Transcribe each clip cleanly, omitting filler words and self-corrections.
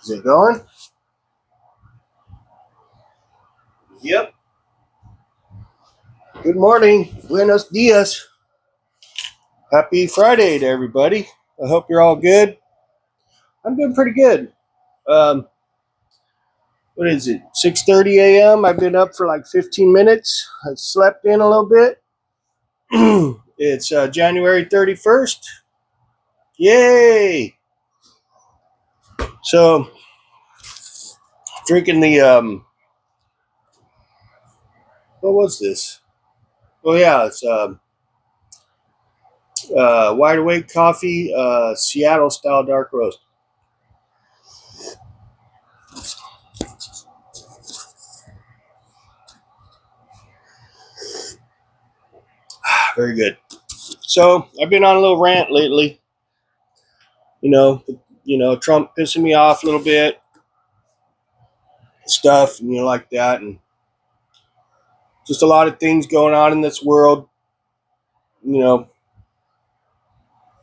Is it going? Yep. Good morning. Buenos dias. Happy Friday to everybody. I hope you're all good. I'm doing pretty good. Um, what is it? 6:30 a.m. I've been up for like 15 minutes. I slept in a little bit. It's January 31st. Yay! So drinking the what was this? Oh yeah, it's Wide Awake Coffee, Seattle style dark roast. Very good. So I've been on a little rant lately. You know, Trump pissing me off a little bit, stuff, like that, and just a lot of things going on in this world. You know,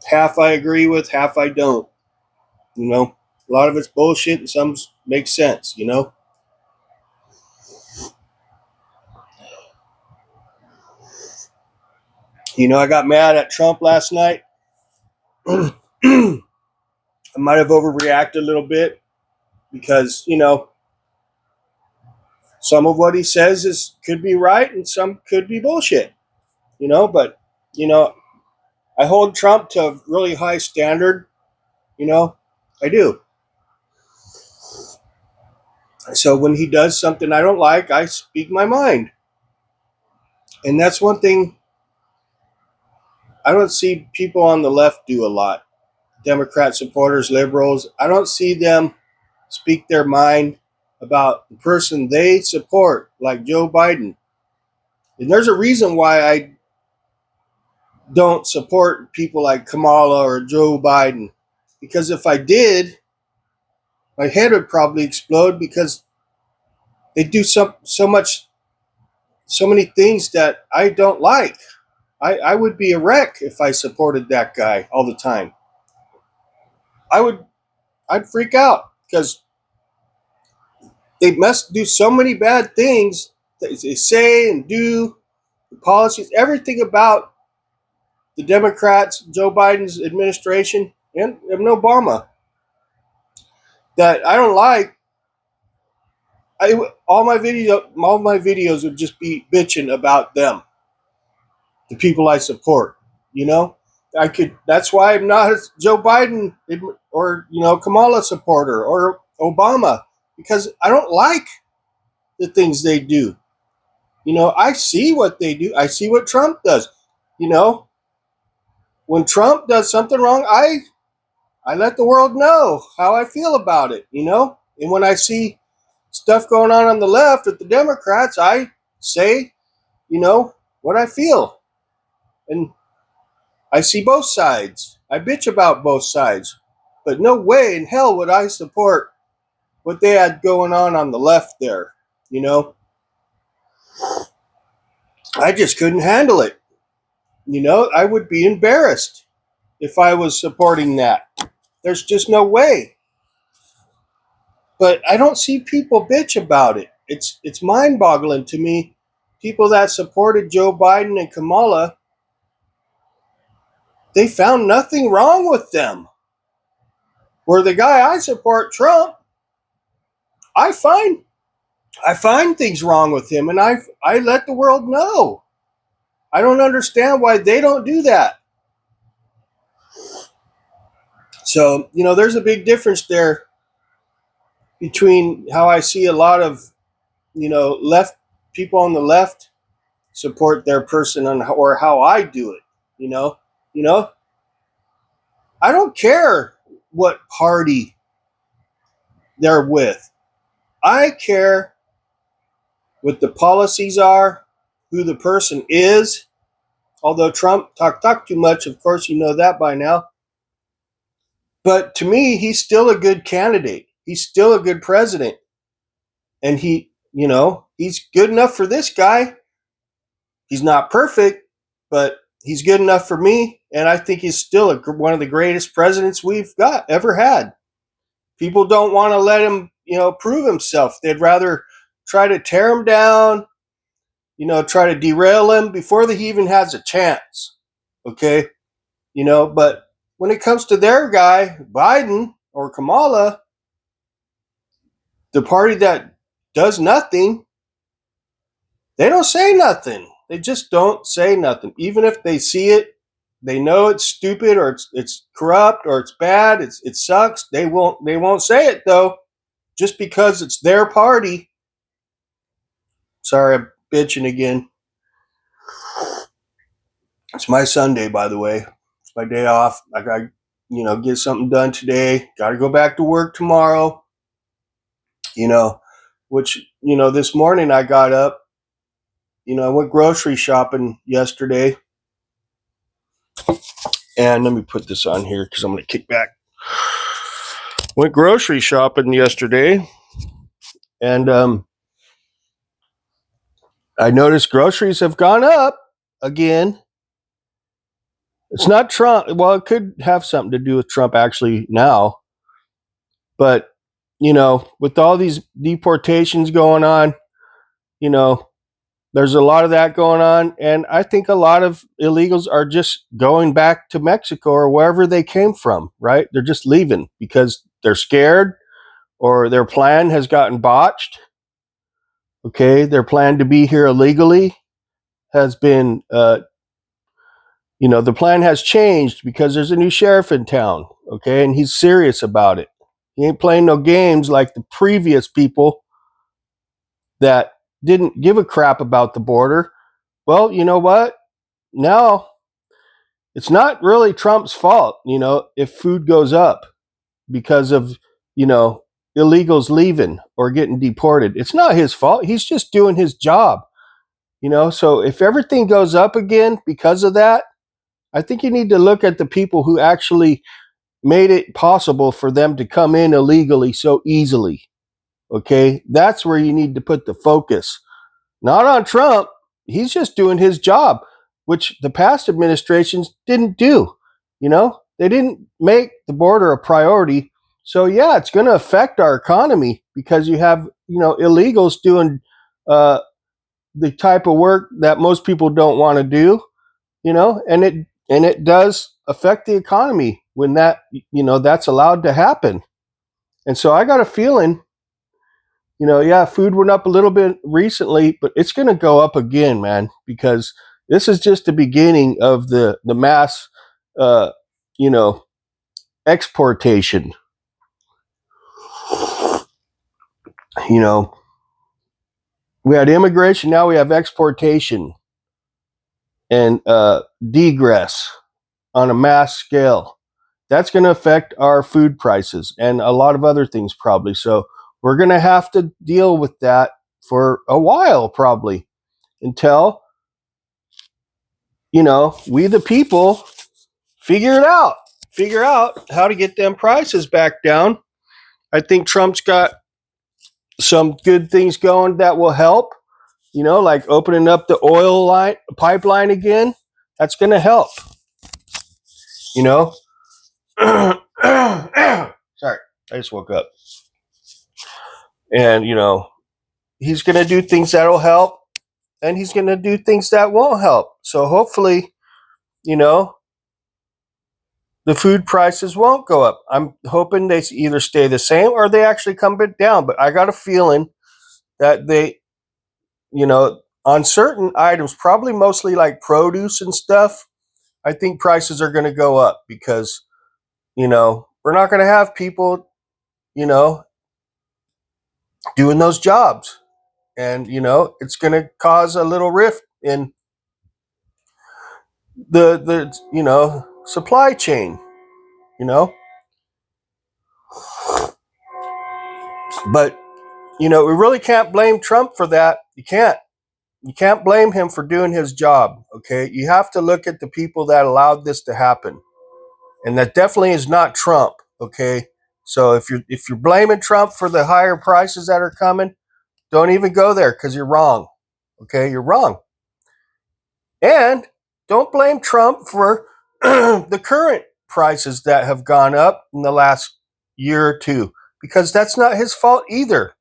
half I agree with, half I don't. A lot of it's bullshit, and some makes sense. I got mad at Trump last night. I might have overreacted a little bit because some of what he says could be right and some could be bullshit. But you know I hold Trump to a really high standard. I do. So when he does something I don't like, I speak my mind. And that's one thing I don't see people on the left do a lot. Democrat supporters, liberals, I don't see them speak their mind about the person they support, like Joe Biden. And there's a reason why I don't support people like Kamala or Joe Biden. Because if I did, my head would probably explode because they do so many things that I don't like. I would be a wreck if I supported that guy all the time. I'd freak out because they must do so many bad things that they say and do, the policies, everything about the Democrats, Joe Biden's administration, and Obama that I don't like. All my videos would just be bitching about them, the people I support. You know, I could. That's why I'm not a Joe Biden or Kamala supporter or Obama, because I don't like the things they do. I see what they do. I see what Trump does. You know, when Trump does something wrong, I let the world know how I feel about it. And when I see stuff going on the left with the Democrats, I say, what I feel. And I see both sides. I bitch about both sides. But no way in hell would I support what they had going on the left there. You know, I just couldn't handle it. I would be embarrassed if I was supporting that. There's just no way. But I don't see people bitch about it. It's mind-boggling to me. People that supported Joe Biden and Kamala, they found nothing wrong with them. Where the guy I support, Trump, I find things wrong with him, and I let the world know. I don't understand why they don't do that. So, there's a big difference there between how I see a lot of, left people on the left support their person or how I do it. You know, you know, I don't care what party they're with. I care what the policies are, who the person is. Although Trump talk too much, of course, you know that by now. But to me, he's still a good candidate. He's still a good president. And he's good enough for this guy. He's not perfect, but he's good enough for me. And I think he's still one of the greatest presidents we've ever had. People don't want to let him, prove himself. They'd rather try to tear him down, try to derail him before he even has a chance. Okay? But when it comes to their guy, Biden or Kamala, the party that does nothing, they don't say nothing. They just don't say nothing. Even if they see it, they know it's stupid or it's corrupt or it's bad, it sucks. They won't say it though, just because it's their party. Sorry, I'm bitching again. It's my Sunday, by the way. It's my day off. I got get something done today. Got to go back to work tomorrow. You know, which this morning I got up. I went grocery shopping yesterday, and let me put this on here because I'm going to kick back. Went grocery shopping yesterday, and I noticed groceries have gone up again. It's not Trump. Well, it could have something to do with Trump actually now, but with all these deportations going on, you know, there's a lot of that going on, and I think a lot of illegals are just going back to Mexico or wherever they came from. Right? They're just leaving because they're scared or their plan has gotten botched. Okay, their plan to be here illegally has been, the plan has changed because there's a new sheriff in town. Okay, and he's serious about it. He ain't playing no games like the previous people that didn't give a crap about the border. Well, you know what? Now it's not really Trump's fault, if food goes up because of, illegals leaving or getting deported. It's not his fault. He's just doing his job. So if everything goes up again because of that, I think you need to look at the people who actually made it possible for them to come in illegally so easily. Okay? That's where you need to put the focus. Not on Trump. He's just doing his job, which the past administrations didn't do. They didn't make the border a priority. So yeah, it's going to affect our economy because you have, illegals doing the type of work that most people don't want to do, and it does affect the economy when that's allowed to happen. And so I got a feeling, yeah, food went up a little bit recently, but it's going to go up again, man, because this is just the beginning of the mass, uh, you know, exportation. You know, we had immigration, now we have exportation and degress on a mass scale. That's going to affect our food prices and a lot of other things probably. So we're going to have to deal with that for a while probably until, we the people figure out how to get them prices back down. I think Trump's got some good things going that will help, like opening up the oil line pipeline again. That's going to help, you know. Sorry, I just woke up. And, he's going to do things that'll help and he's going to do things that won't help. So hopefully, the food prices won't go up. I'm hoping they either stay the same or they actually come bit down. But I got a feeling that they, on certain items, probably mostly like produce and stuff, I think prices are going to go up because, we're not going to have people, doing those jobs. And, it's going to cause a little rift in the supply chain, you know. But, we really can't blame Trump for that. You can't. You can't blame him for doing his job, okay? You have to look at the people that allowed this to happen. And that definitely is not Trump, okay? So if you're blaming Trump for the higher prices that are coming, don't even go there cuz you're wrong. Okay? You're wrong. And don't blame Trump for the current prices that have gone up in the last year or two. because that's not his fault either.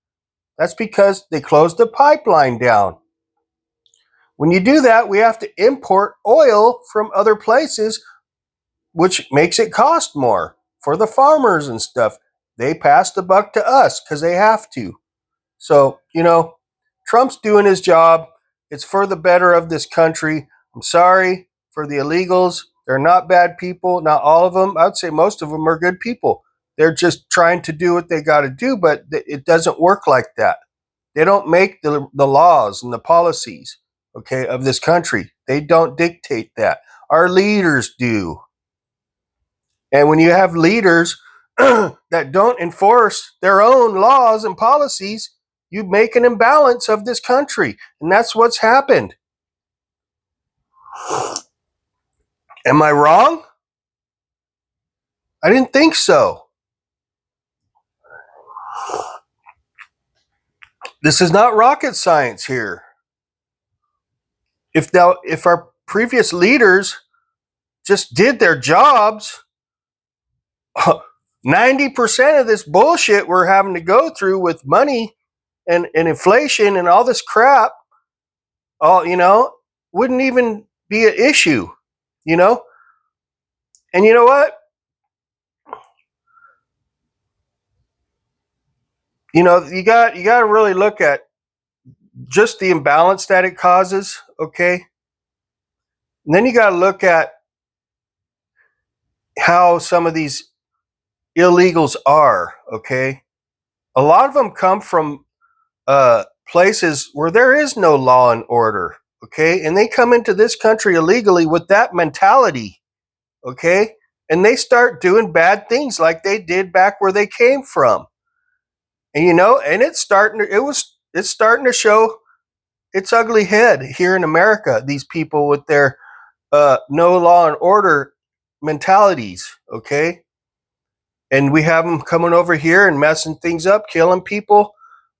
That's because they closed the pipeline down. When you do that, we have to import oil from other places, which makes it cost more for the farmers and stuff. They pass the buck to us because they have to. So, Trump's doing his job. It's for the better of this country. I'm sorry for the illegals. They're not bad people. Not all of them. I would say most of them are good people. They're just trying to do what they got to do, but it doesn't work like that. They don't make the laws and the policies, okay, of this country. They don't dictate that. Our leaders do. And when you have leaders that don't enforce their own laws and policies, you make an imbalance of this country. And that's what's happened. Am I wrong? I didn't think so. This is not rocket science here. If our previous leaders just did their jobs, 90% of this bullshit we're having to go through with money and inflation and all this crap, wouldn't even be an issue, And you know what? You got to really look at just the imbalance that it causes, okay? And then you got to look at how some of these illegals are, okay? A lot of them come from places where there is no law and order, okay? And they come into this country illegally with that mentality, okay? And they start doing bad things like they did back where they came from. And and it's starting to show its ugly head here in America, these people with their no law and order mentalities, okay? And we have them coming over here and messing things up, killing people,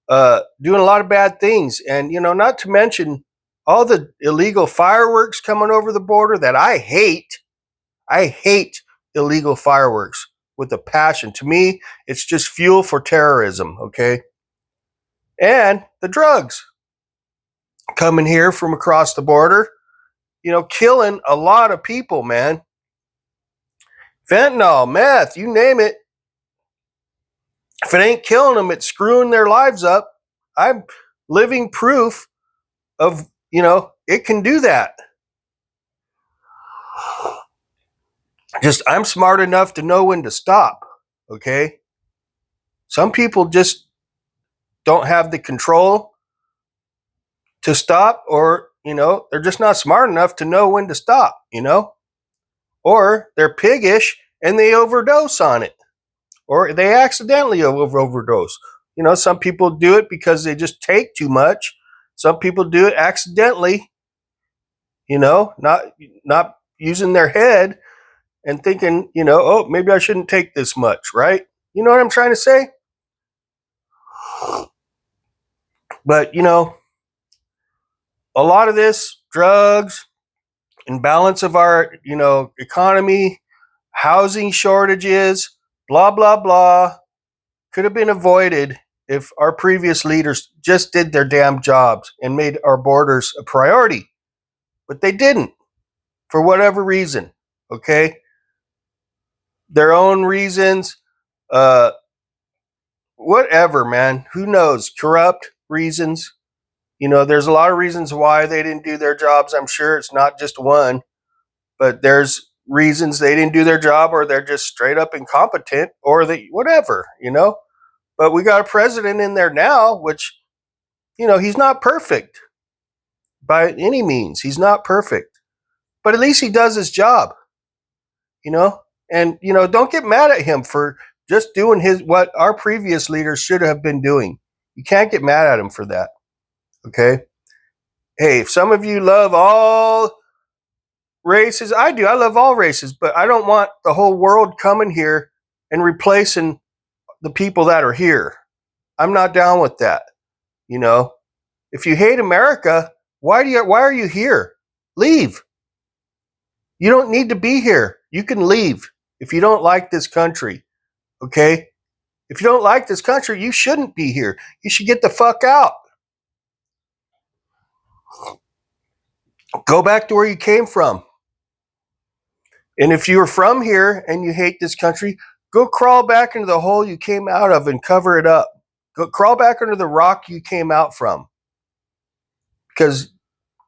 doing a lot of bad things. And, not to mention all the illegal fireworks coming over the border that I hate. I hate illegal fireworks with a passion. To me, it's just fuel for terrorism, okay? And the drugs coming here from across the border, killing a lot of people, man. Fentanyl, meth, you name it. If it ain't killing them, it's screwing their lives up. I'm living proof of, it can do that. I'm smart enough to know when to stop, okay? Some people just don't have the control to stop, or, they're just not smart enough to know when to stop, or they're piggish and they overdose on it, or they accidentally overdose. Some people do it because they just take too much. Some people do it accidentally, not using their head and thinking, oh, maybe I shouldn't take this much, right? You know what I'm trying to say? But, a lot of this, drugs, imbalance of our, economy, housing shortages, blah, blah, blah, could have been avoided if our previous leaders just did their damn jobs and made our borders a priority. But they didn't, for whatever reason, okay? Their own reasons, whatever, man. Who knows? Corrupt reasons. There's a lot of reasons why they didn't do their jobs. I'm sure it's not just one, but there's reasons they didn't do their job, or they're just straight up incompetent, or they whatever, But we got a president in there now, which, he's not perfect by any means. He's not perfect, but at least he does his job, And, don't get mad at him for just doing what our previous leaders should have been doing. You can't get mad at him for that. Okay. Hey, if some of you love all races, I do. I love all races, but I don't want the whole world coming here and replacing the people that are here. I'm not down with that. If you hate America, why are you here? Leave. You don't need to be here. You can leave if you don't like this country. Okay? If you don't like this country, you shouldn't be here. You should get the fuck out. Go back to where you came from. And if you're from here and you hate this country, go crawl back into the hole you came out of and cover it up. Go crawl back under the rock you came out from. Because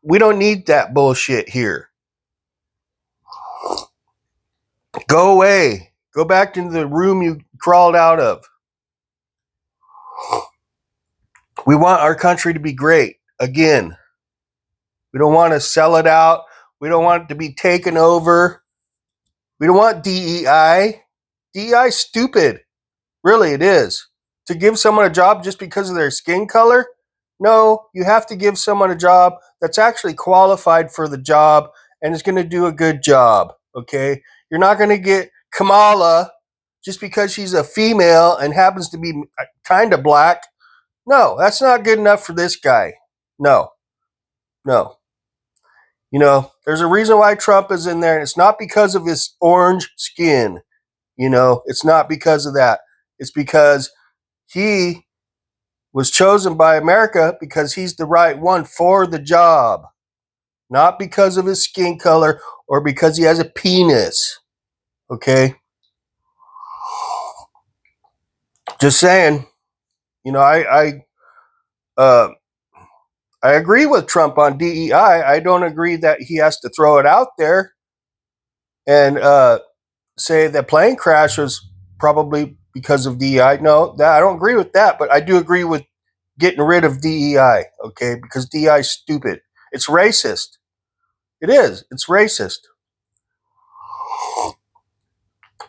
we don't need that bullshit here. Go away. Go back into the room you crawled out of. We want our country to be great again. We don't want to sell it out. We don't want it to be taken over. We don't want DEI. DEI is stupid. Really, it is. To give someone a job just because of their skin color? No, you have to give someone a job that's actually qualified for the job and is going to do a good job, okay? You're not going to get Kamala just because she's a female and happens to be kind of black. No, that's not good enough for this guy. No. You know, there's a reason why Trump is in there, and it's not because of his orange skin. You know, it's not because of that. It's because he was chosen by America because he's the right one for the job, not because of his skin color or because he has a penis. Okay? Just saying. You know, I agree with Trump on DEI. I don't agree that he has to throw it out there and say that plane crash was probably because of DEI. No, I don't agree with that, but I do agree with getting rid of DEI, okay? Because DEI is stupid. It's racist. It is. It's racist.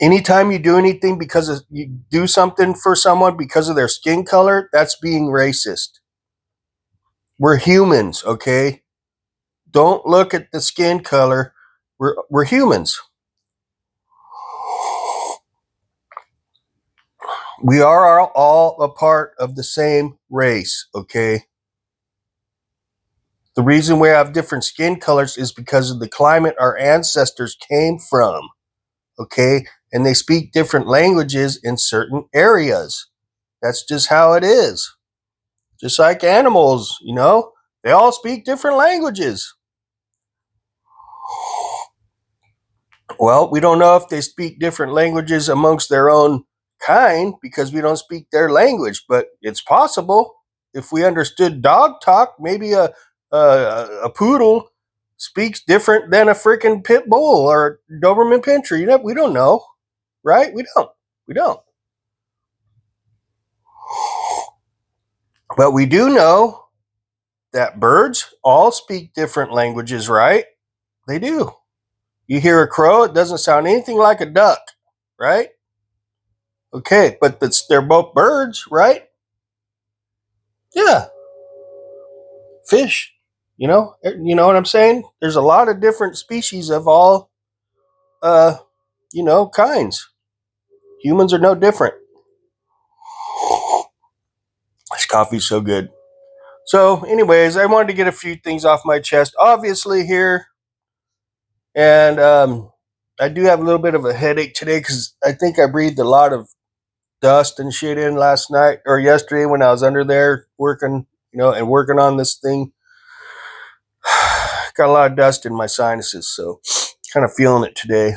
Anytime you do anything you do something for someone because of their skin color, that's being racist. We're humans, okay? Don't look at the skin color. We're humans. We are all a part of the same race, okay? The reason we have different skin colors is because of the climate our ancestors came from, okay? And they speak different languages in certain areas. That's just how it is. Just like animals, you know, they all speak different languages. Well, we don't know if they speak different languages amongst their own kind because we don't speak their language, but it's possible. If we understood dog talk, maybe a poodle speaks different than a freaking pit bull or Doberman Pinscher. You know, we don't know, right? We don't. But we do know that birds all speak different languages, right? They do. You hear a crow, it doesn't sound anything like a duck, right? Okay, but they're both birds, right? Yeah, fish. You know what I'm saying? There's a lot of different species of all, uh, kinds. Humans are no different. This coffee's so good. So, anyways, I wanted to get a few things off my chest. Obviously, here, and I do have a little bit of a headache today because I think I breathed a lot of dust and shit in last night or yesterday when I was under there working, and working on this thing. Got a lot of dust in my sinuses, so kind of feeling it today.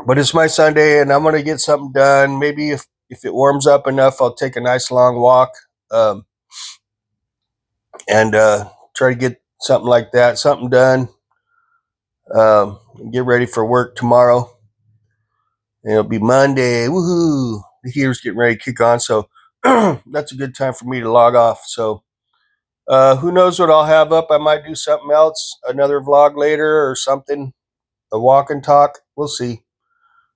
But it's my Sunday, and I'm gonna get something done. Maybe if it warms up enough, I'll take a nice long walk, and try to get something like that, something done. Get ready for work tomorrow. It'll be Monday. Woohoo! The heater's getting ready to kick on, so that's a good time for me to log off. So who knows what I'll have up? I might do something else, another vlog later or something, a walk and talk. We'll see.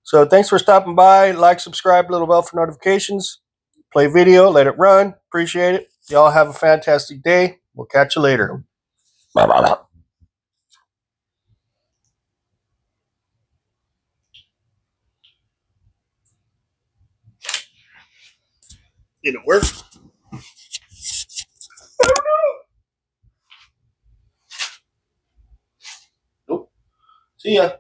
So thanks for stopping by. Like, subscribe, little bell for notifications. Play video, let it run. Appreciate it. Y'all have a fantastic day. We'll catch you later. Bye bye. Did it work? Nope. See ya.